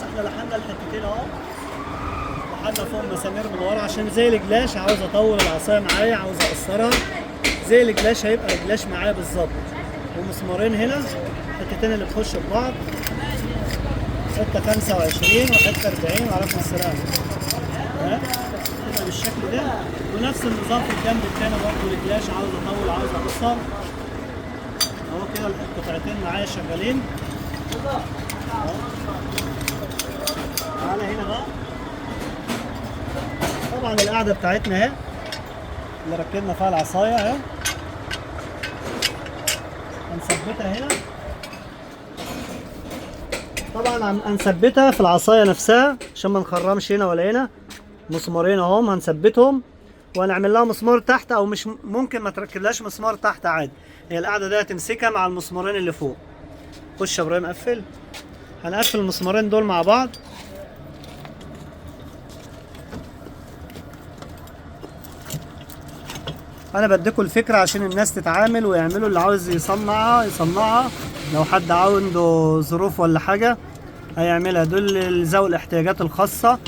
احنا لحنا الحتتين اهو، لحنا فوق المسامير من ورا عشان زي الجلاش. عاوز اطول العصايه معايا، عاوز اقصرها زي الجلاش، هيبقى الجلاش معايا بالظبط. ومسمارين هنا، الحتتين اللي بتخش ببعض، حته 25 وحته 40. وعليكم السلام. ها كده بالشكل ده. ونفس النظام في الجنب التاني برضه الجلاش، عاوز اطول عاوز اقصر اهو كده. القطعتين معايا شغالين. تعالى هنا بقى. طبعا القاعده بتاعتنا اهي اللي ركبنا فيها العصايه اهي، هنثبتها هنا. طبعا هنثبتها في العصايه نفسها عشان ما نخرمش هنا ولا هنا. مسمارين اهم هنثبتهم، وهنعمل لها مسمار تحت، او مش ممكن ما تركبلهاش مسمار تحت عادي. هي القاعده دي هتمسكها مع المسمارين اللي فوق. خش يا ابراهيم قفل. هنقفل المسمارين دول مع بعض. انا بديكم الفكره عشان الناس تتعامل ويعملوا اللي عاوز يصنعها. لو حد عنده ظروف ولا حاجه هيعملها. دول ذوي الاحتياجات الخاصه